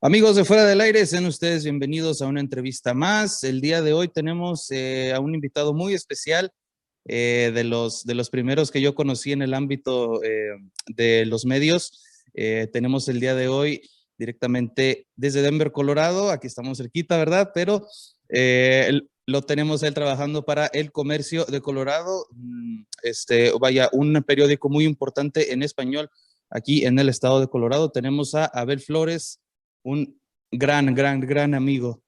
Amigos de Fuera del Aire, sean ustedes bienvenidos a una entrevista más. El día de hoy tenemos a un invitado muy especial, de los primeros que yo conocí en el ámbito de los medios. Tenemos el día de hoy directamente desde Denver, Colorado. Aquí estamos cerquita, ¿verdad? Pero lo tenemos a él trabajando para El Comercio de Colorado. Un periódico muy importante en español aquí en el estado de Colorado. Tenemos a Abel Flores, un gran amigo.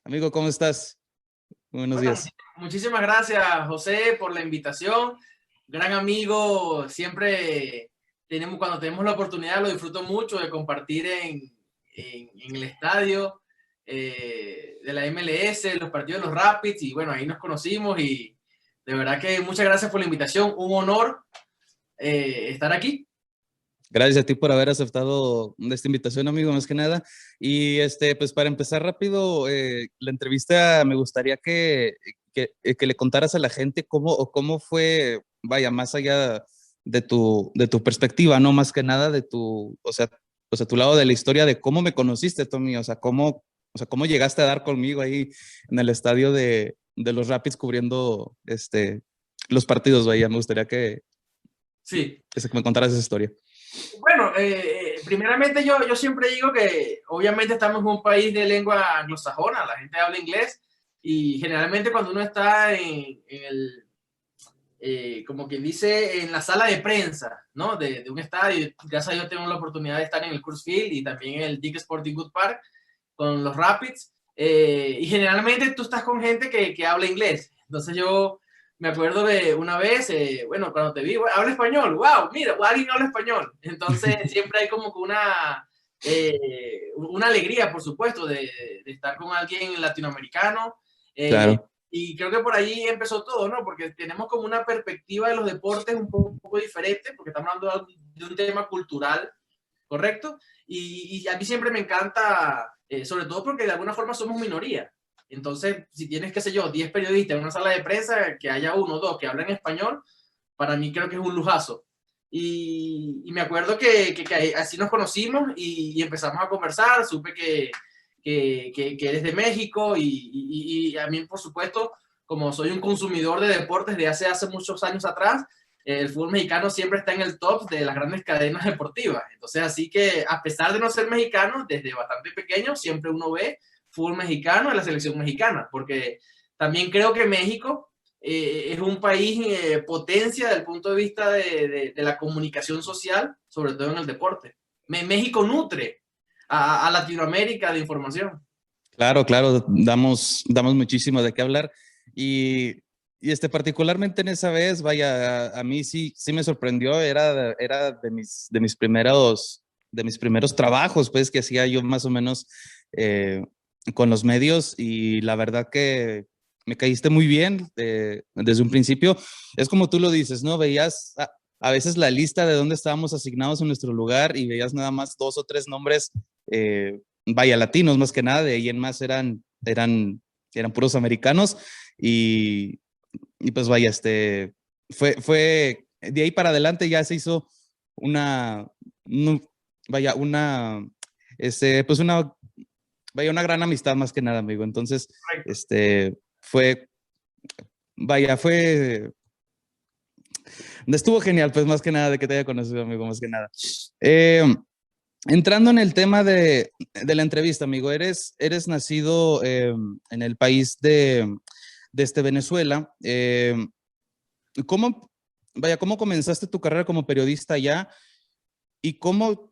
Amigo, ¿cómo estás? Buenos Bueno, días. muchísimas gracias, José, por la invitación. Gran amigo, siempre cuando tenemos la oportunidad, lo disfruto mucho de compartir en el estadio de la MLS, los partidos de los Rapids, y bueno, ahí nos conocimos y de verdad que muchas gracias por la invitación. Un honor estar aquí. Gracias a ti por haber aceptado esta invitación, amigo, más que nada. Y pues para empezar rápido, la entrevista me gustaría que le contaras a la gente cómo fue, vaya, más allá de tu perspectiva, ¿no? Más que nada o sea, tu lado de la historia de cómo me conociste, Tommy, o sea, cómo llegaste a dar conmigo ahí en el estadio de los Rapids cubriendo los partidos, vaya. Me gustaría Sí. que me contaras esa historia. Bueno, primeramente yo siempre digo que obviamente estamos en un país de lengua anglosajona, la gente habla inglés y generalmente cuando uno está como quien dice, en la sala de prensa, ¿no? De un estadio, gracias a Dios tengo la oportunidad de estar en el Coors Field y también en el Dick Sporting Goods Park con los Rapids, y generalmente tú estás con gente que habla inglés, entonces yo me acuerdo de una vez, bueno, cuando te vi, habla español, wow, mira, alguien habla español. Entonces siempre hay como que una alegría, por supuesto, de estar con alguien latinoamericano. Claro. Y creo que por ahí empezó todo, ¿no? Porque tenemos como una perspectiva de los deportes un poco diferente, porque estamos hablando de un tema cultural, ¿correcto? Y a mí siempre me encanta, sobre todo porque de alguna forma somos minoría. Entonces, si tienes, qué sé yo, 10 periodistas en una sala de prensa, que haya uno o dos que hablan español, para mí creo que es un lujazo. Y me acuerdo que así nos conocimos y empezamos a conversar, supe que eres de México y a mí, por supuesto, como soy un consumidor de deportes de hace muchos años atrás, el fútbol mexicano siempre está en el top de las grandes cadenas deportivas. Entonces, así que a pesar de no ser mexicano, desde bastante pequeño siempre uno ve fútbol mexicano en la selección mexicana, porque también creo que México es un país potencia desde el punto de vista de la comunicación social, sobre todo en el deporte. México nutre a Latinoamérica de información. Claro, claro, damos muchísimo de qué hablar y particularmente en esa vez, vaya, a mí sí me sorprendió. Era de mis primeros trabajos, pues, que hacía yo más o menos con los medios, y la verdad que me caíste muy bien desde un principio. Es como tú lo dices, ¿no? Veías a veces la lista de dónde estábamos asignados en nuestro lugar y veías nada más dos o tres nombres, vaya, latinos más que nada. De ahí en más eran puros americanos, y pues vaya, fue, de ahí para adelante ya se hizo una, vaya, pues vaya, una gran amistad más que nada, amigo. Entonces, fue, vaya, estuvo genial, pues, más que nada, de que te haya conocido, amigo, más que nada. Entrando en el tema de la entrevista, amigo, eres nacido en el país de Venezuela. ¿Cómo, cómo comenzaste tu carrera como periodista allá y cómo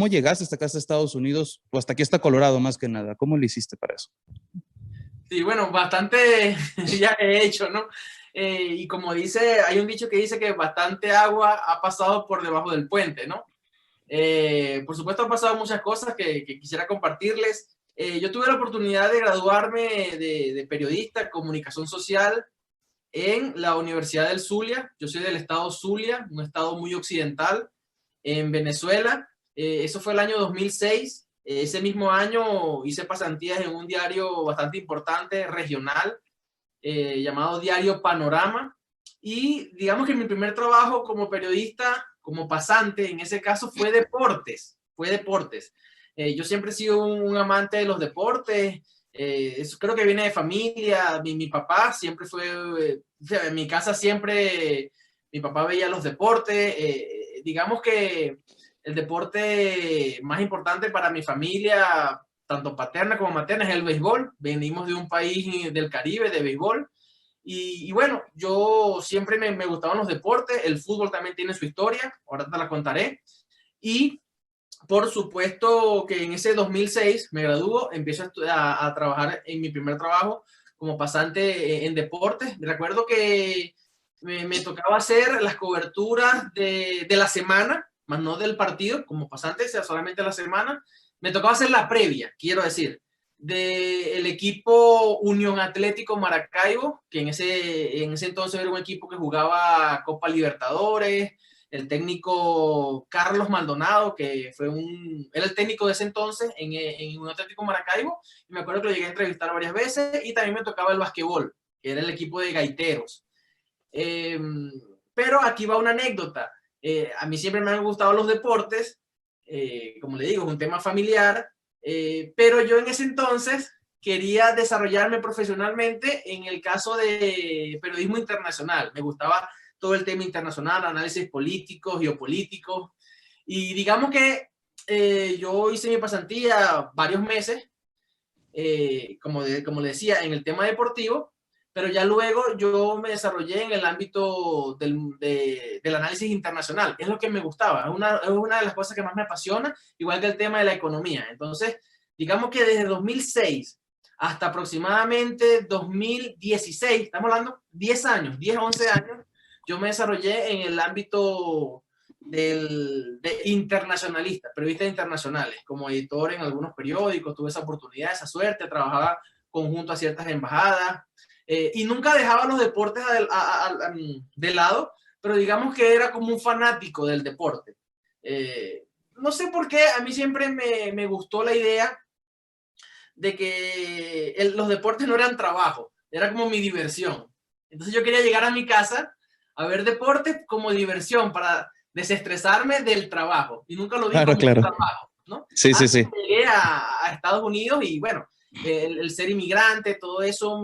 llegaste hasta acá, hasta Estados Unidos, o hasta aquí, hasta Colorado, más que nada? ¿Cómo le hiciste para eso? Sí, bueno, bastante ya he hecho, ¿no? Y como dice, hay un dicho que dice que bastante agua ha pasado por debajo del puente, ¿no? Por supuesto, han pasado muchas cosas que quisiera compartirles. Yo tuve la oportunidad de graduarme de periodista, comunicación social en la Universidad del Zulia. Yo soy del estado Zulia, un estado muy occidental en Venezuela. Eso fue el año 2006. Ese mismo año hice pasantías en un diario bastante importante, regional, llamado Diario Panorama. Y digamos que mi primer trabajo como periodista, como pasante, en ese caso fue deportes. Yo siempre he sido un amante de los deportes. Eso creo que viene de familia. Mi papá siempre fue, en mi casa siempre, mi papá veía los deportes. Digamos que el deporte más importante para mi familia, tanto paterna como materna, es el béisbol. Venimos de un país del Caribe de béisbol. Y bueno, yo siempre me gustaban los deportes. El fútbol también tiene su historia, ahora te la contaré. Y por supuesto que en ese 2006 me graduó, empiezo a trabajar en mi primer trabajo como pasante en deportes. Recuerdo que me tocaba hacer las coberturas de la semana, más no del partido, como pasante, sea solamente la semana. Me tocaba hacer la previa, quiero decir, del equipo Unión Atlético Maracaibo, que en ese entonces era un equipo que jugaba Copa Libertadores. El técnico Carlos Maldonado, que era el técnico de ese entonces en un Atlético Maracaibo, y me acuerdo que lo llegué a entrevistar varias veces, y también me tocaba el basquetbol, que era el equipo de gaiteros. Pero aquí va una anécdota. A mí siempre me han gustado los deportes, como le digo, es un tema familiar, pero yo en ese entonces quería desarrollarme profesionalmente en el caso de periodismo internacional. Me gustaba todo el tema internacional, análisis políticos, geopolíticos, y digamos que yo hice mi pasantía varios meses, como le decía, en el tema deportivo, pero ya luego yo me desarrollé en el ámbito del análisis internacional. Es lo que me gustaba, es una de las cosas que más me apasiona, igual que el tema de la economía. Entonces, digamos que desde 2006 hasta aproximadamente 2016, estamos hablando 10 años, 10 a 11 años, yo me desarrollé en el ámbito de internacionalista, periodistas internacionales, como editor en algunos periódicos. Tuve esa oportunidad, esa suerte, trabajaba conjunto a ciertas embajadas, y nunca dejaba los deportes de lado, pero digamos que era como un fanático del deporte. No sé por qué, a mí siempre me gustó la idea de que los deportes no eran trabajo, era como mi diversión. Entonces yo quería llegar a mi casa a ver deportes como diversión, para desestresarme del trabajo, y nunca lo vi Claro, como un claro. trabajo, ¿no? Sí, sí, Hasta sí. que llegué a Estados Unidos, y bueno, el ser inmigrante, todo eso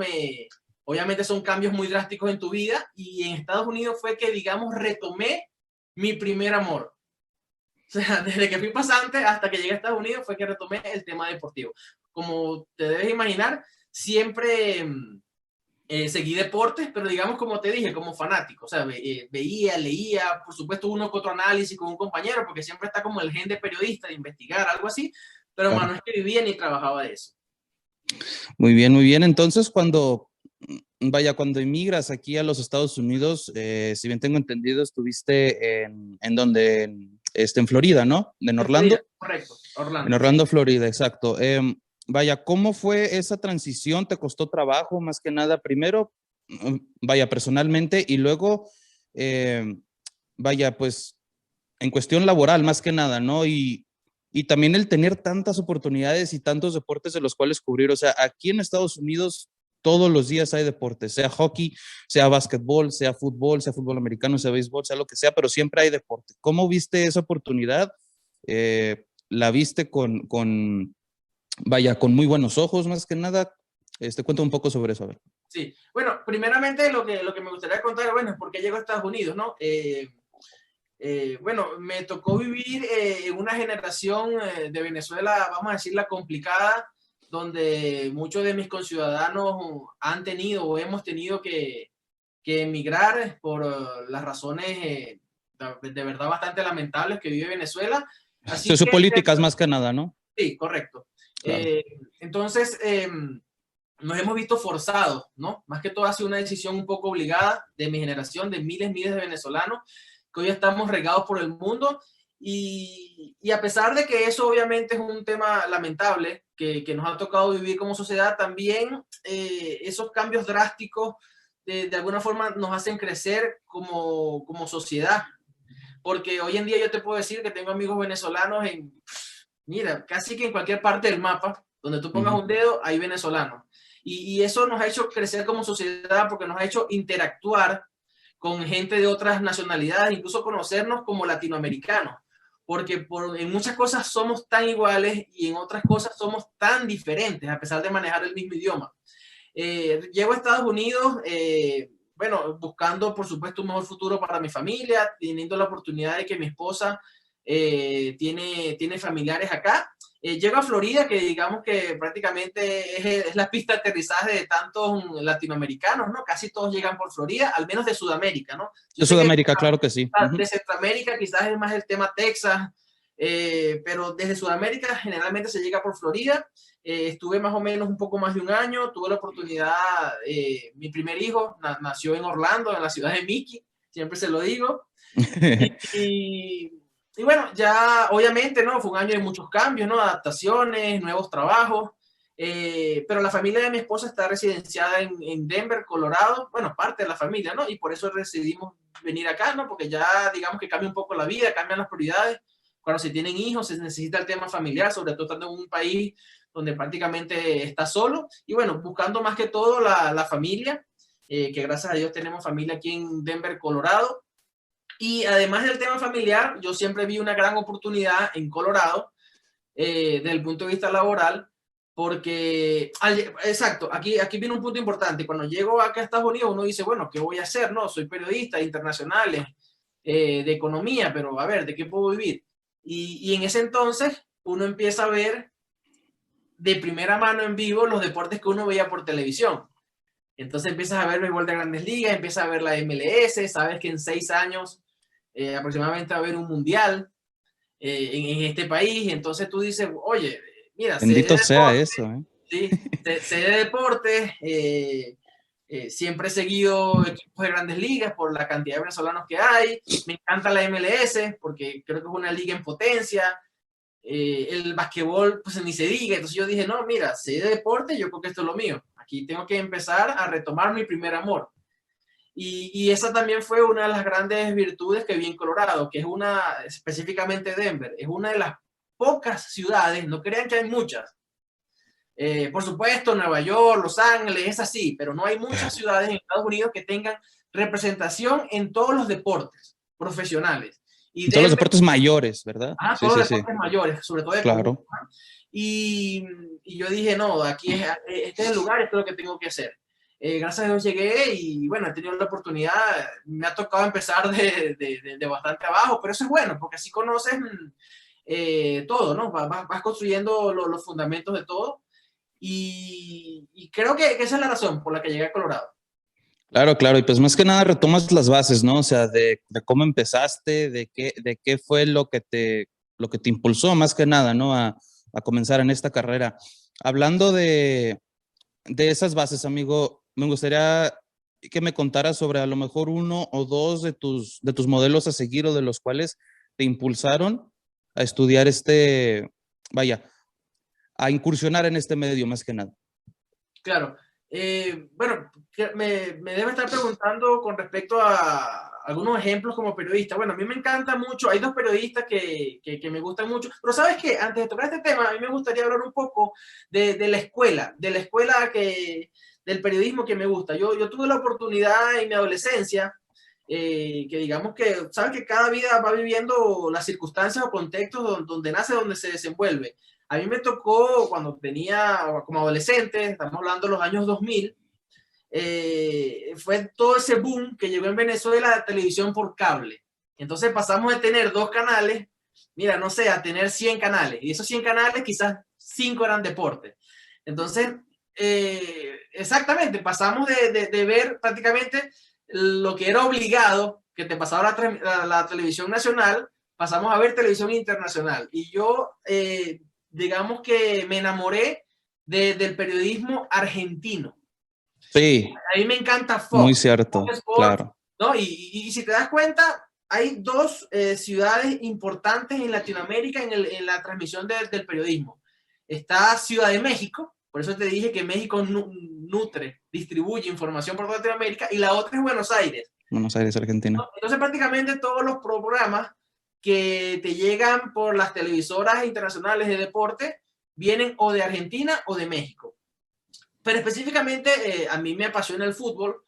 obviamente son cambios muy drásticos en tu vida, y en Estados Unidos fue que, digamos, retomé mi primer amor. O sea, desde que fui pasante hasta que llegué a Estados Unidos fue que retomé el tema deportivo. Como te debes imaginar, siempre seguí deportes, pero digamos, como te dije, como fanático. O sea, veía, leía, por supuesto uno que otro análisis con un compañero, porque siempre está como el gen de periodista, de investigar, algo así, pero Claro. no es que vivía ni trabajaba de eso. Muy bien, muy bien. Entonces, cuando emigras aquí a los Estados Unidos, si bien tengo entendido, estuviste en donde, en Florida, ¿no? En En Florida, Orlando. correcto, En Orlando, sí. Orlando, Florida, exacto. Vaya, ¿cómo fue esa transición? ¿Te costó trabajo más que nada primero? Vaya, personalmente, y luego, vaya, pues en cuestión laboral más que nada, ¿no? Y también el tener tantas oportunidades y tantos deportes de los cuales cubrir. O sea, aquí en Estados Unidos todos los días hay deportes, sea hockey, sea básquetbol, sea fútbol americano, sea béisbol, sea lo que sea, pero siempre hay deporte. ¿Cómo viste esa oportunidad? ¿La viste vaya, con muy buenos ojos más que nada? Cuenta un poco sobre eso, a ver. Sí, bueno, primeramente lo que me gustaría contar, bueno, es por qué llego a Estados Unidos, ¿no? Bueno, me tocó vivir en una generación de Venezuela, vamos a decirla, complicada, donde muchos de mis conciudadanos han tenido o hemos tenido que emigrar por las razones de verdad bastante lamentables que vive Venezuela. Así que, Sociopolíticas más que nada, ¿no? sí, correcto. Claro. Entonces, nos hemos visto forzados, ¿no? Más que todo ha sido una decisión un poco obligada de mi generación, de miles, miles de venezolanos, que hoy estamos regados por el mundo, y a pesar de que eso obviamente es un tema lamentable que nos ha tocado vivir como sociedad, también esos cambios drásticos de alguna forma nos hacen crecer como sociedad, porque hoy en día yo te puedo decir que tengo amigos venezolanos mira, casi que en cualquier parte del mapa, donde tú pongas un dedo, hay venezolanos. Y eso nos ha hecho crecer como sociedad, porque nos ha hecho interactuar con gente de otras nacionalidades, incluso conocernos como latinoamericanos. porque en muchas cosas somos tan iguales y en otras cosas somos tan diferentes, a pesar de manejar el mismo idioma. Llego a Estados Unidos, bueno, buscando, por supuesto, un mejor futuro para mi familia, teniendo la oportunidad de que mi esposa tiene familiares acá. Llego a Florida, que digamos que prácticamente es la pista de aterrizaje de tantos latinoamericanos, ¿no? Casi todos llegan por Florida, al menos de Sudamérica, ¿no? De Sudamérica, claro que sí. De Centroamérica quizás es más el tema Texas, pero desde Sudamérica generalmente se llega por Florida. Estuve más o menos un poco más de un año, tuve la oportunidad, mi primer hijo nació en Orlando, en la ciudad de Mickey, siempre se lo digo. Y bueno, ya obviamente, ¿no? Fue un año de muchos cambios, ¿no? Adaptaciones, nuevos trabajos, pero la familia de mi esposa está residenciada en Denver, Colorado, bueno, parte de la familia, ¿no? Y por eso decidimos venir acá, ¿no? Porque ya digamos que cambia un poco la vida, cambian las prioridades. Cuando se tienen hijos, se necesita el tema familiar, sobre todo estando en un país donde prácticamente está solo. Y bueno, buscando más que todo la familia, que gracias a Dios tenemos familia aquí en Denver, Colorado. Y además del tema familiar, yo siempre vi una gran oportunidad en Colorado desde el punto de vista laboral, porque, exacto, aquí viene un punto importante. Cuando llego acá a Estados Unidos, uno dice, bueno, ¿qué voy a hacer? No, soy periodista internacional, de economía, pero a ver, ¿de qué puedo vivir? Y en ese entonces, uno empieza a ver de primera mano en vivo los deportes que uno veía por televisión. Entonces empiezas a ver béisbol de Grandes Ligas, empiezas a ver la MLS, sabes que en 6 años aproximadamente va a haber un mundial en este país. Entonces tú dices, oye, mira, Bendito sea eso, ¿eh? Sí, sé de deportes, siempre he seguido equipos de Grandes Ligas por la cantidad de venezolanos que hay. Me encanta la MLS porque creo que es una liga en potencia. El basquetbol, pues ni se diga. Entonces yo dije, no, mira, sé de deporte, yo creo que esto es lo mío. Aquí tengo que empezar a retomar mi primer amor. Y esa también fue una de las grandes virtudes que vi en Colorado, que es específicamente Denver, es una de las pocas ciudades, no crean que hay muchas. Por supuesto, Nueva York, Los Ángeles, es así, pero no hay muchas ciudades en Estados Unidos que tengan representación en todos los deportes profesionales. Y todos los deportes mayores, ¿verdad? Sí, todos los deportes mayores, sobre todo de claro. común, ¿no? Y yo dije, no, aquí este es el lugar, esto es lo que tengo que hacer. Gracias a Dios llegué y bueno, he tenido la oportunidad, me ha tocado empezar de bastante abajo, pero eso es bueno, porque así conoces todo, ¿no? Vas construyendo los fundamentos de todo y creo que esa es la razón por la que llegué a Colorado. Claro, claro, y pues más que nada retomas las bases, ¿no? O sea, de cómo empezaste, de qué fue lo que te impulsó más que nada, ¿no? A comenzar en esta carrera. Hablando de esas bases, amigo, me gustaría que me contaras sobre a lo mejor uno o dos de tus modelos a seguir o de los cuales te impulsaron a estudiar a incursionar en este medio más que nada. Claro. Bueno, me debe estar preguntando con respecto a algunos ejemplos como periodista. Bueno, a mí me encanta mucho, hay dos periodistas que me gustan mucho, pero ¿sabes qué? Antes de tocar este tema, a mí me gustaría hablar un poco de la escuela, del periodismo que me gusta. Yo tuve la oportunidad en mi adolescencia, que digamos que, ¿sabes? Que cada vida va viviendo las circunstancias o contextos donde nace, donde se desenvuelve. A mí me tocó cuando tenía, como adolescente, estamos hablando de los años 2000, fue todo ese boom que llegó en Venezuela de televisión por cable. Entonces pasamos de tener 2 canales, mira, no sé, a tener 100 canales. Y esos 100 canales quizás 5 eran deportes. Entonces, exactamente, pasamos de ver prácticamente lo que era obligado, que te pasaba la televisión nacional, pasamos a ver televisión internacional. Y yo... digamos que me enamoré del periodismo argentino. Sí. A mí me encanta Fox. Muy cierto, Fox Sports, claro. ¿no? Y si te das cuenta, hay 2 ciudades importantes en Latinoamérica en la transmisión del periodismo. Está Ciudad de México, por eso te dije que México distribuye información por toda Latinoamérica, y la otra es Buenos Aires. Buenos Aires, Argentina. Entonces prácticamente todos los programas que te llegan por las televisoras internacionales de deporte vienen o de Argentina o de México. Pero específicamente a mí me apasiona el fútbol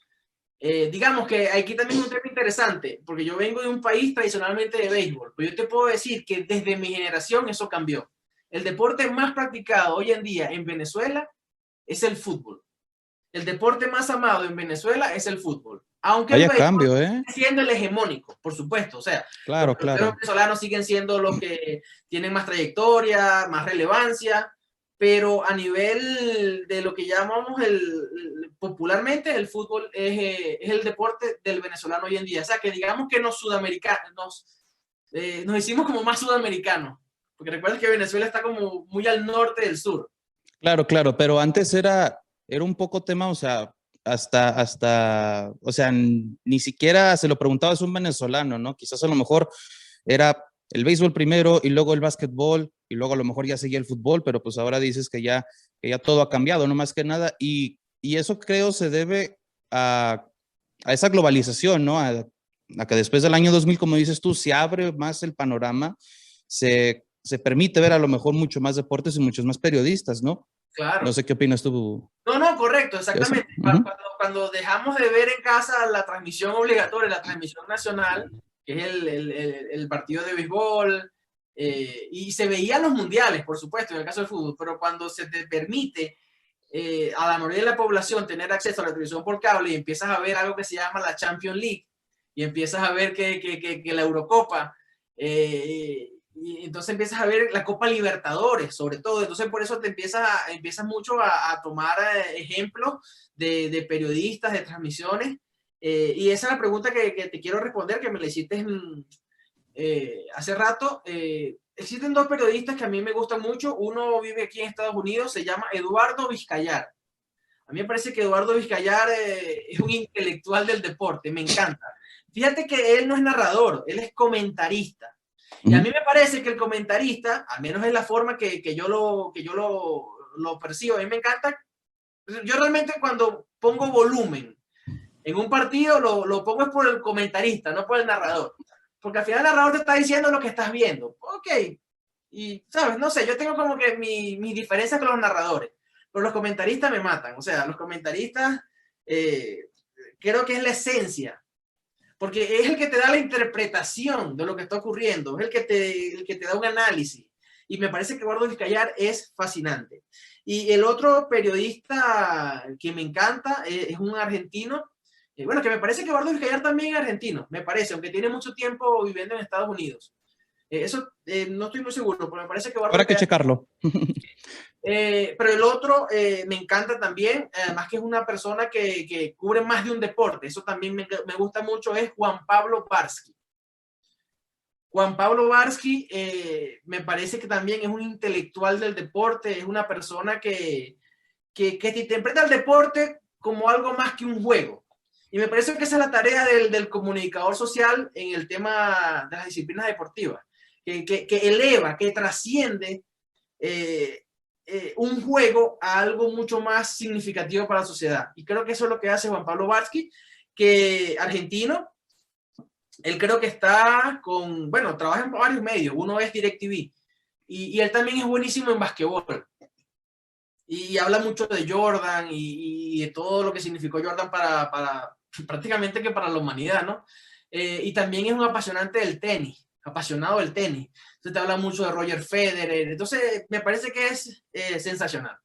digamos que aquí también es un tema interesante, porque yo vengo de un país tradicionalmente de béisbol, pero yo te puedo decir que desde mi generación eso cambió. El deporte más practicado hoy en día en Venezuela es el fútbol. El deporte más amado en Venezuela es el fútbol. Aunque el Vaya béisbol cambio, ¿eh? sigue siendo el hegemónico, por supuesto. O sea, los Claro, peloteros claro. venezolanos siguen siendo los que tienen más trayectoria, más relevancia, pero a nivel de lo que llamamos popularmente el fútbol es el deporte del venezolano hoy en día. O sea, que digamos que nos hicimos como más sudamericanos, porque recuerda que Venezuela está como muy al norte del sur. Claro, claro, pero antes era un poco tema, o sea, o sea, ni siquiera se lo preguntabas a un venezolano, ¿no? Quizás a lo mejor era el béisbol primero y luego el básquetbol y luego a lo mejor ya seguía el fútbol, pero pues ahora dices que ya todo ha cambiado, no más que nada, y eso creo se debe a esa globalización, ¿no? A que después del año 2000, como dices tú, se abre más el panorama, se permite ver a lo mejor mucho más deportes y muchos más periodistas, ¿no? No Claro. sé qué opinas tú No, no, correcto, de eso. exactamente. Ujú. Cuando dejamos de ver en casa la transmisión obligatoria, la transmisión nacional, que es el partido de béisbol, y se veían los mundiales, por supuesto, en el caso del fútbol, pero cuando se te permite a la mayoría de la población tener acceso a la televisión por cable y empiezas a ver algo que se llama la Champions League, y empiezas a ver que la Eurocopa, y entonces empiezas a ver la Copa Libertadores, sobre todo. Entonces, por eso empiezas mucho a tomar ejemplos de periodistas, de transmisiones. Y esa es la pregunta que te quiero responder, que me la hiciste hace rato. Existen dos periodistas que a mí me gustan mucho. Uno vive aquí en Estados Unidos, se llama Eduardo Vizcayar. A mí me parece que Eduardo Vizcayar es un intelectual del deporte, me encanta. Fíjate que él no es narrador, él es comentarista. Y a mí me parece que el comentarista, al menos es la forma que yo lo percibo, a mí me encanta. Yo realmente cuando pongo volumen en un partido lo pongo es por el comentarista, no por el narrador. Porque al final el narrador te está diciendo lo que estás viendo. Ok. Y, ¿sabes? No sé, yo tengo como que mis diferencias con los narradores. Pero los comentaristas me matan. O sea, los comentaristas creo que es la esencia porque es el que te da la interpretación de lo que está ocurriendo, es el que te da un análisis. Y me parece que Eduardo Vizcayar es fascinante. Y el otro periodista que me encanta es un argentino, bueno, que me parece que Eduardo Vizcayar también es argentino, me parece, aunque tiene mucho tiempo viviendo en Estados Unidos. Eso no estoy muy seguro, pero me parece que Eduardo Habrá que Vizcayar. checarlo. Pero el otro me encanta también, además que es una persona que cubre más de un deporte, eso también me gusta mucho, es Juan Pablo Varsky. Juan Pablo Varsky me parece que también es un intelectual del deporte, es una persona que te interpreta el deporte como algo más que un juego. Y me parece que esa es la tarea del comunicador social en el tema de las disciplinas deportivas, que eleva, que trasciende un juego a algo mucho más significativo para la sociedad. Y creo que eso es lo que hace Juan Pablo Varsky, que argentino, él creo que está bueno, trabaja en varios medios, uno es DirecTV, y él también es buenísimo en basquetbol. Y habla mucho de Jordan y de todo lo que significó Jordan para prácticamente que para la humanidad, ¿no? Y también es un apasionante del tenis, apasionado del tenis. Entonces te habla mucho de Roger Federer. Entonces me parece que es sensacional.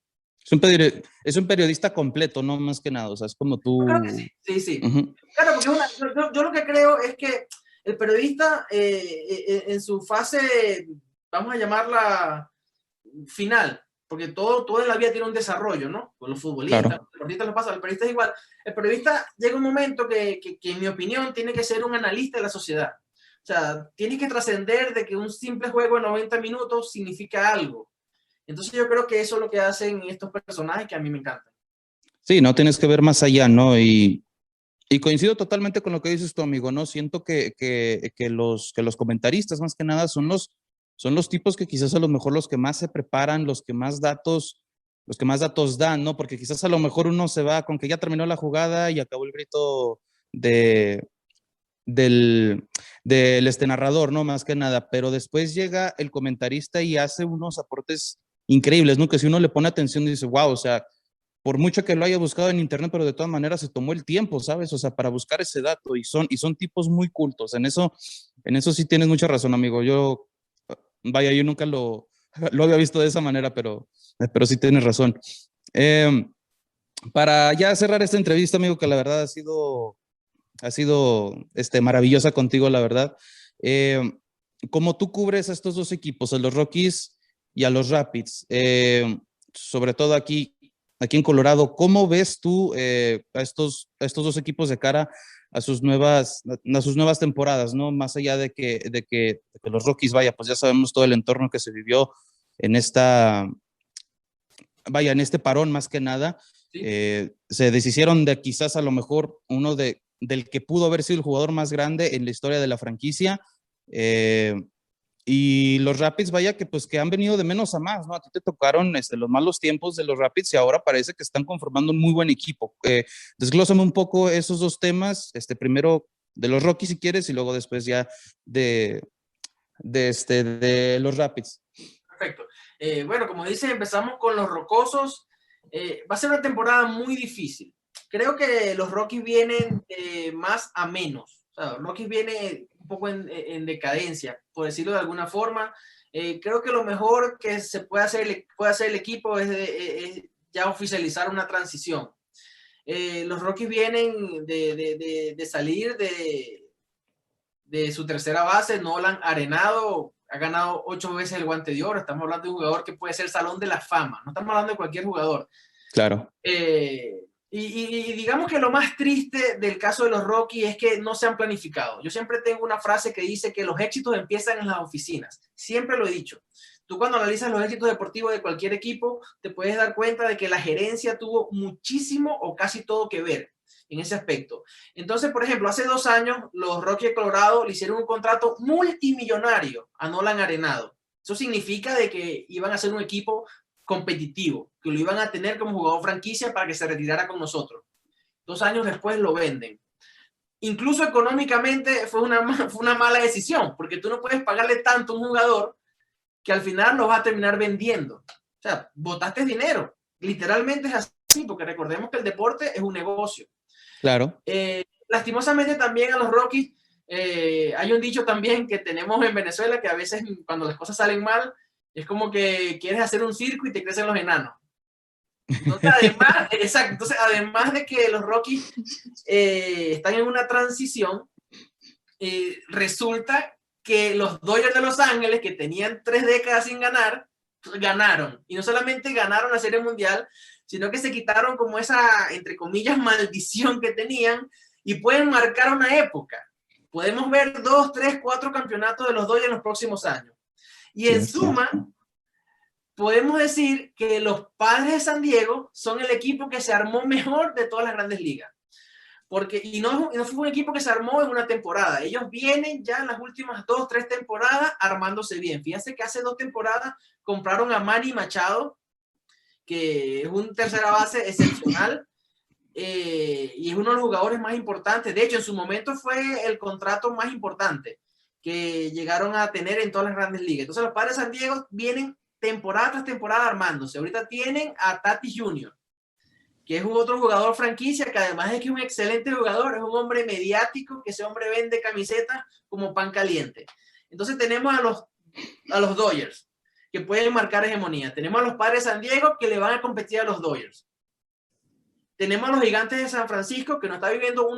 Es un periodista completo, no más que nada. O sea, es como Yo creo que tú. sí, sí, sí. Ujú. Claro, porque yo lo que creo es que el periodista en su fase, vamos a llamarla final, porque todo en la vida tiene un desarrollo, ¿no? Con los futbolistas, Claro. los deportistas lo pasa, el periodista es igual. El periodista llega un momento que, en mi opinión, tiene que ser un analista de la sociedad. O sea, tiene que trascender de que un simple juego de 90 minutos significa algo. Entonces yo creo que eso es lo que hacen estos personajes que a mí me encantan. Sí, no tienes que ver más allá, ¿no? Y coincido totalmente con lo que dices tu amigo, ¿no? Siento que los comentaristas, más que nada, son los tipos que quizás a lo mejor los que más se preparan, los que más datos dan, ¿no? Porque quizás a lo mejor uno se va con que ya terminó la jugada y acabó el grito del, del narrador, ¿no? Más que nada, pero después llega el comentarista y hace unos aportes increíbles, ¿no? Que si uno le pone atención dice, wow, o sea, por mucho que lo haya buscado en internet, pero de todas maneras se tomó el tiempo, ¿sabes? O sea, para buscar ese dato y son tipos muy cultos. En eso sí tienes mucha razón, amigo. Yo nunca lo había visto de esa manera, pero sí tienes razón. Para ya cerrar esta entrevista, amigo, que la verdad ha sido maravillosa contigo, la verdad. Como tú cubres a estos dos equipos, a los Rockies y a los Rapids, sobre todo aquí en Colorado, ¿cómo ves tú a estos dos equipos de cara a sus nuevas temporadas, ¿no? Más allá de que los Rockies, vaya, pues ya sabemos todo el entorno que se vivió en en este parón más que nada. ¿Sí? Se deshicieron de quizás a lo mejor del que pudo haber sido el jugador más grande en la historia de la franquicia. Y los Rapids, vaya, que han venido de menos a más, ¿no? A ti te tocaron los malos tiempos de los Rapids y ahora parece que están conformando un muy buen equipo. Desglósame un poco esos dos temas, primero de los Rockies si quieres y luego después ya de los Rapids. Perfecto. Bueno, como dices, empezamos con los rocosos. Va a ser una temporada muy difícil. Creo que los Rockies vienen más a menos. O sea, los Rockies vienen un poco en decadencia, por decirlo de alguna forma. Creo que lo mejor que se puede hacer el equipo es ya oficializar una transición. Los Rockies vienen de salir de su tercera base, Nolan Arenado. Ha ganado 8 veces el Guante de Oro. Estamos hablando de un jugador que puede ser Salón de la Fama. No estamos hablando de cualquier jugador. Claro. Y digamos que lo más triste del caso de los Rockies es que no se han planificado. Yo siempre tengo una frase que dice que los éxitos empiezan en las oficinas. Siempre lo he dicho. Tú cuando analizas los éxitos deportivos de cualquier equipo, te puedes dar cuenta de que la gerencia tuvo muchísimo o casi todo que ver en ese aspecto. Entonces, por ejemplo, hace 2 años los Rockies de Colorado le hicieron un contrato multimillonario a Nolan Arenado. Eso significa de que iban a ser un equipo competitivo, que lo iban a tener como jugador franquicia para que se retirara con nosotros. 2 años después lo venden. Incluso económicamente fue una mala decisión, porque tú no puedes pagarle tanto a un jugador que al final lo vas a terminar vendiendo. O sea, botaste dinero. Literalmente es así, porque recordemos que el deporte es un negocio. Claro. Lastimosamente también a los Rockies, hay un dicho también que tenemos en Venezuela que a veces cuando las cosas salen mal, es como que quieres hacer un circo y te crecen los enanos. Entonces, además de que los Rockies están en una transición, resulta que los Dodgers de Los Ángeles, que tenían 3 décadas sin ganar, ganaron. Y no solamente ganaron la Serie Mundial, sino que se quitaron como esa, entre comillas, maldición que tenían y pueden marcar una época. Podemos ver 2, 3, 4 campeonatos de los Dodgers en los próximos años. Y en suma, podemos decir que los Padres de San Diego son el equipo que se armó mejor de todas las grandes ligas. Y no fue un equipo que se armó en una temporada. Ellos vienen ya en las últimas 2, 3 temporadas armándose bien. Fíjense que hace 2 temporadas compraron a Manny Machado, que es un tercera base excepcional y es uno de los jugadores más importantes. De hecho, en su momento fue el contrato más importante que llegaron a tener en todas las grandes ligas. Entonces, los Padres de San Diego vienen temporada tras temporada armándose. Ahorita tienen a Tatis Jr., que es un otro jugador franquicia, que además de que es un excelente jugador, es un hombre mediático, que ese hombre vende camisetas como pan caliente. Entonces tenemos a los Dodgers, que pueden marcar hegemonía. Tenemos a los Padres de San Diego, que le van a competir a los Dodgers. Tenemos a los Gigantes de San Francisco, que no está viviendo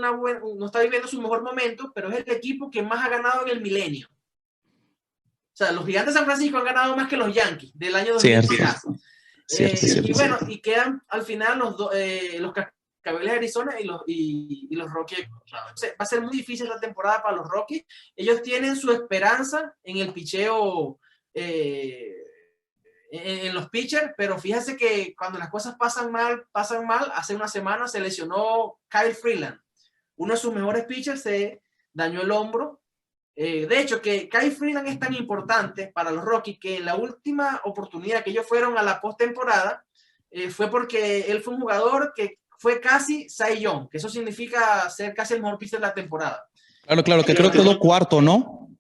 su mejor momento, pero es el equipo que más ha ganado en el milenio. O sea, los Gigantes de San Francisco han ganado más que los Yankees del año 2000. Cierto. Y bueno, y quedan al final los Cascabeles de Arizona y los Rockies. O sea, va a ser muy difícil la temporada para los Rockies. Ellos tienen su esperanza en el picheo, en los pitchers, pero fíjense que cuando las cosas pasan mal. Hace una semana se lesionó Kyle Freeland, uno de sus mejores pitchers, se dañó el hombro. De hecho, que Kyle Freeland es tan importante para los Rockies que en la última oportunidad que ellos fueron a la postemporada fue porque él fue un jugador que fue casi Cy Young, que eso significa ser casi el mejor pitcher de la temporada. Claro, que creo que quedó cuarto, ¿no?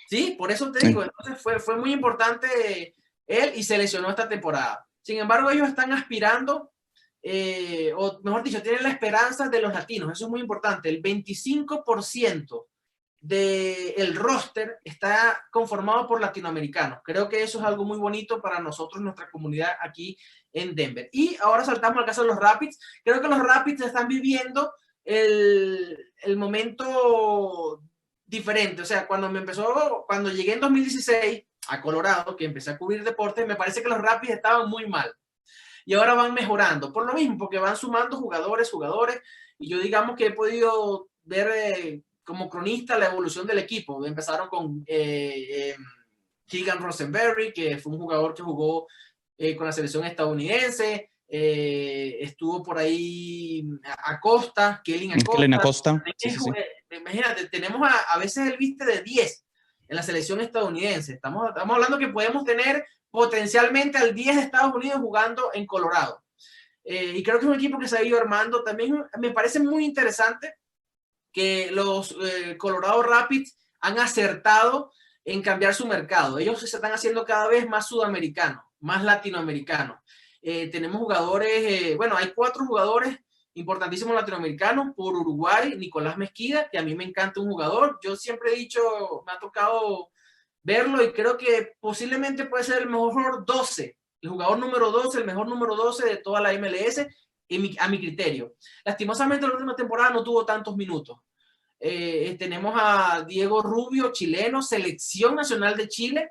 Sí, por eso te digo, entonces fue muy importante él y se lesionó esta temporada. Sin embargo, ellos están aspirando o mejor dicho, tienen la esperanza de los latinos. Eso es muy importante. El 25% del roster está conformado por latinoamericanos. Creo que eso es algo muy bonito para nosotros, nuestra comunidad aquí en Denver. Y ahora saltamos al caso de los Rapids. Creo que los Rapids están viviendo el momento diferente. O sea, cuando llegué en 2016 a Colorado, que empecé a cubrir deportes, me parece que los Rapids estaban muy mal. Y ahora van mejorando. Por lo mismo, porque van sumando jugadores. Y yo digamos que he podido ver como cronista la evolución del equipo. Empezaron con Keegan Rosenberry, que fue un jugador que jugó con la selección estadounidense. Estuvo por ahí Acosta, Kellen Acosta. Sí. Imagínate, tenemos a veces el viste de 10 en la selección estadounidense. Estamos hablando que podemos tener potencialmente al 10 de Estados Unidos jugando en Colorado. Y creo que es un equipo que se ha ido armando. También me parece muy interesante que los Colorado Rapids han acertado en cambiar su mercado. Ellos se están haciendo cada vez más sudamericanos, más latinoamericanos. Tenemos jugadores, hay 4 jugadores importantísimos latinoamericanos. Por Uruguay, Nicolás Mezquida, que a mí me encanta un jugador. Yo siempre he dicho, me ha tocado verlo y creo que posiblemente puede ser el mejor 12, el jugador número 12, el mejor número 12 de toda la MLS, a mi criterio. Lastimosamente en la última temporada no tuvo tantos minutos. Tenemos a Diego Rubio, chileno, selección nacional de Chile.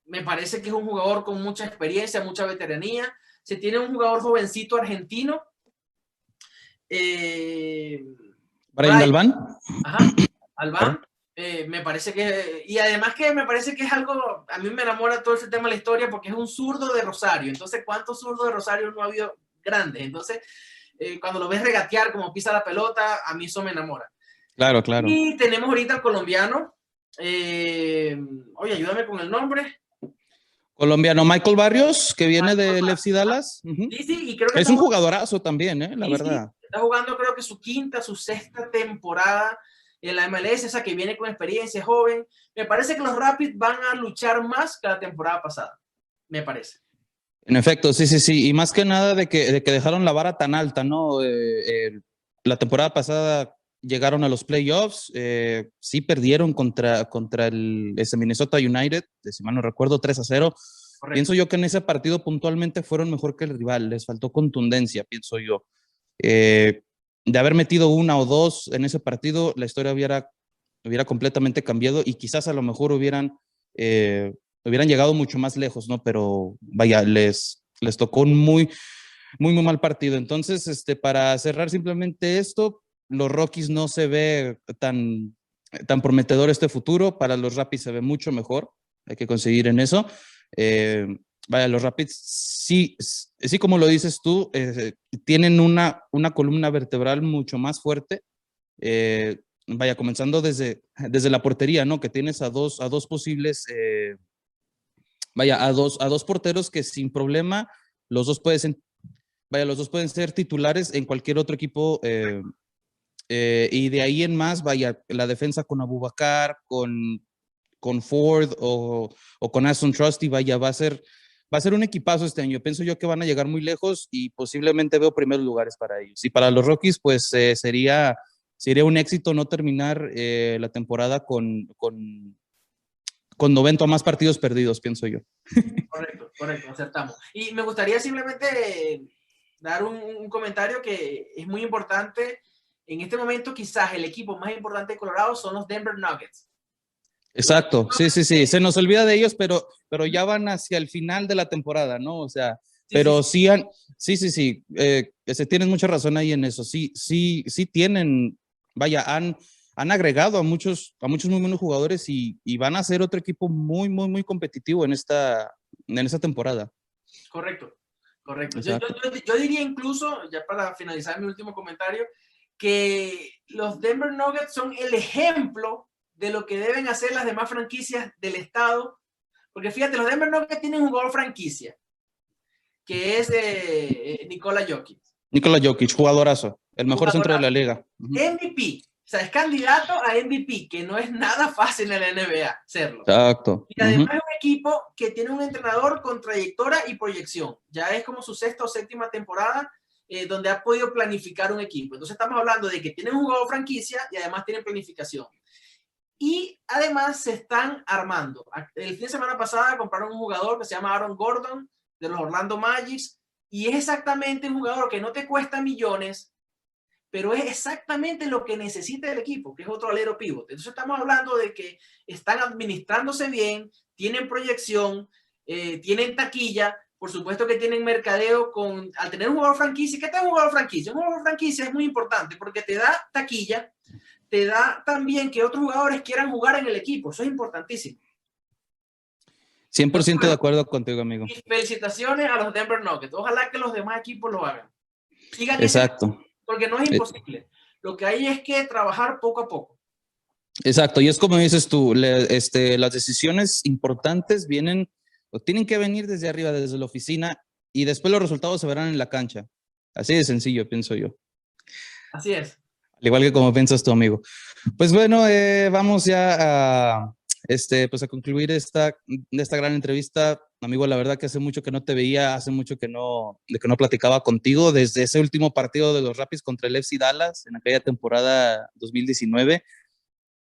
Me parece que es un jugador con mucha experiencia, mucha veteranía. Se tiene un jugador jovencito argentino. Brian Galván. Ajá, Albán. Me parece que, y además que me parece que es algo, a mí me enamora todo ese tema de la historia porque es un zurdo de Rosario. Entonces, ¿cuántos zurdos de Rosario no ha habido grandes? Entonces, cuando lo ves regatear como pisa la pelota, a mí eso me enamora. Claro. Y tenemos ahorita al colombiano, oye, ayúdame con el nombre. Colombiano Michael Barrios, que viene del FC Dallas. Sí, y creo que es un jugadorazo también, la verdad. Sí, está jugando creo que su 5ª, su 6ª temporada en la MLS, esa que viene con experiencia, joven. Me parece que los Rapids van a luchar más que la temporada pasada, me parece. En efecto, sí. Y más que nada de que dejaron la vara tan alta, ¿no? La temporada pasada llegaron a los playoffs, sí perdieron contra el Minnesota United, si mal no recuerdo, 3-0. Correcto. Pienso yo que en ese partido puntualmente fueron mejor que el rival, les faltó contundencia, pienso yo. De haber metido 1 o 2 en ese partido, la historia hubiera completamente cambiado y quizás a lo mejor hubieran llegado mucho más lejos, ¿no? Pero vaya, les tocó un muy mal partido. Entonces, para cerrar simplemente esto, los Rockies no se ve tan prometedor este futuro. Para los Rapids se ve mucho mejor. Hay que conseguir en eso. Los Rapids sí, como lo dices tú, tienen una columna vertebral mucho más fuerte. Comenzando desde la portería, ¿no? Que tienes a dos posibles, a dos porteros que sin problema los dos pueden ser titulares en cualquier otro equipo. Y de ahí en más, la defensa con Abubakar, con Ford o con Aston Trusty, va a ser un equipazo este año. Pienso yo que van a llegar muy lejos y posiblemente veo primeros lugares para ellos. Y para los Rockies, pues sería un éxito no terminar la temporada con 90 o más partidos perdidos, pienso yo. Correcto, acertamos. Y me gustaría simplemente dar un comentario que es muy importante. En este momento, quizás el equipo más importante de Colorado son los Denver Nuggets. Exacto, sí. Se nos olvida de ellos, pero ya van hacia el final de la temporada, ¿no? O sea, tienes mucha razón ahí en eso. Sí tienen, han agregado a muchos muy buenos jugadores y van a ser otro equipo muy competitivo en esta temporada. Correcto. Yo diría incluso, ya para finalizar mi último comentario, que los Denver Nuggets son el ejemplo de lo que deben hacer las demás franquicias del estado, porque fíjate, los Denver Nuggets tienen un jugador franquicia, que es Nikola Jokic. Nikola Jokic, jugadorazo, el mejor centro de la liga. MVP, O sea, es candidato a MVP, que no es nada fácil en la NBA serlo. Exacto. Y además es un equipo que tiene un entrenador con trayectoria y proyección. Ya es como su sexta o séptima temporada donde ha podido planificar un equipo. Entonces estamos hablando de que tienen un jugador franquicia y además tienen planificación. Y además se están armando. El fin de semana pasada compraron un jugador que se llama Aaron Gordon de los Orlando Magic y es exactamente un jugador que no te cuesta millones, pero es exactamente lo que necesita el equipo, que es otro alero pívot. Entonces estamos hablando de que están administrándose bien, tienen proyección, tienen taquilla, por supuesto que tienen mercadeo al tener un jugador franquicia. ¿Qué tal un jugador franquicia? Un jugador franquicia es muy importante porque te da taquilla, te da también que otros jugadores quieran jugar en el equipo. Eso es importantísimo. 100% de acuerdo contigo, amigo. Y felicitaciones a los Denver Nuggets. Ojalá que los demás equipos lo hagan. Sigan Exacto. Porque no es imposible. Lo que hay es que trabajar poco a poco. Exacto. Y es como dices tú, las decisiones importantes vienen o tienen que venir desde arriba, desde la oficina, y después los resultados se verán en la cancha. Así de sencillo, pienso yo. Así es. Al igual que como piensas tu amigo. Pues bueno, vamos ya a, pues a concluir esta gran entrevista. Amigo, la verdad que hace mucho que no te veía, hace mucho que no platicaba contigo, desde ese último partido de los Rapids contra el FC Dallas en aquella temporada 2019.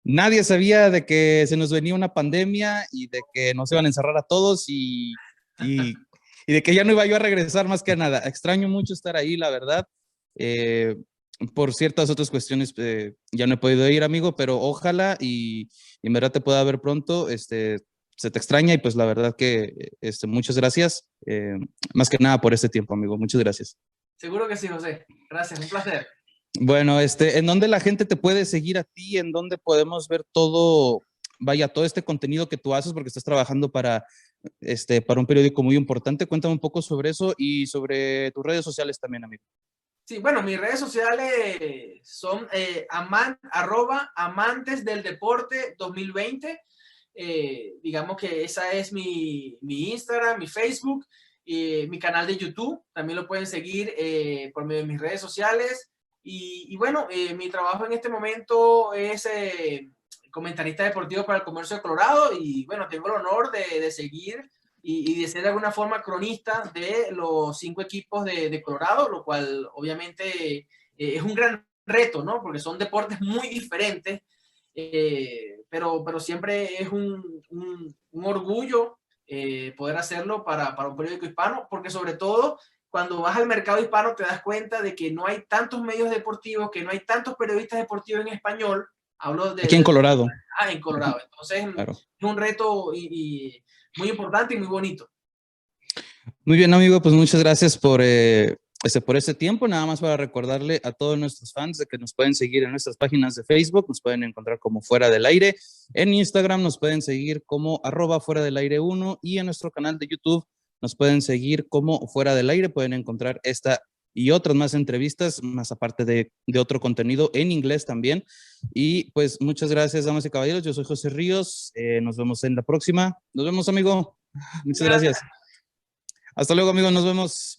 Nadie sabía de que se nos venía una pandemia y de que nos iban a encerrar a todos y de que ya no iba yo a regresar más que nada. Extraño mucho estar ahí, la verdad. Por ciertas otras cuestiones ya no he podido ir, amigo, pero ojalá y en verdad te pueda ver pronto. Se te extraña y pues la verdad que muchas gracias. Más que nada por este tiempo, amigo. Muchas gracias. Seguro que sí, José. Gracias, un placer. Bueno, ¿en dónde la gente te puede seguir a ti? ¿En dónde podemos ver todo este contenido que tú haces? Porque estás trabajando para un periódico muy importante. Cuéntame un poco sobre eso y sobre tus redes sociales también, amigo. Sí, bueno, mis redes sociales son @amantes del deporte 2020. Digamos que esa es mi Instagram, mi Facebook, mi canal de YouTube. También lo pueden seguir por medio de mis redes sociales. Y bueno, mi trabajo en este momento es comentarista deportivo para el Comercio de Colorado. Y bueno, tengo el honor de seguir y de ser de alguna forma cronista de los 5 equipos de Colorado, lo cual obviamente es un gran reto, ¿no? Porque son deportes muy diferentes, pero siempre es un orgullo poder hacerlo para un periódico hispano, porque sobre todo cuando vas al mercado hispano te das cuenta de que no hay tantos medios deportivos, que no hay tantos periodistas deportivos en español. Hablo de... Aquí en Colorado. En Colorado. Entonces claro, es un reto y muy importante y muy bonito. Muy bien, amigo, pues muchas gracias por este tiempo. Nada más para recordarle a todos nuestros fans de que nos pueden seguir en nuestras páginas de Facebook, nos pueden encontrar como Fuera del Aire, en Instagram nos pueden seguir como @Fuera del Aire 1 y en nuestro canal de YouTube nos pueden seguir como Fuera del Aire. Pueden encontrar esta y otras más entrevistas, más aparte de otro contenido en inglés también. Y pues muchas gracias, damas y caballeros. Yo soy José Ríos. Nos vemos en la próxima. Nos vemos, amigo. Muchas gracias. Hasta luego, amigos. Nos vemos. Bye.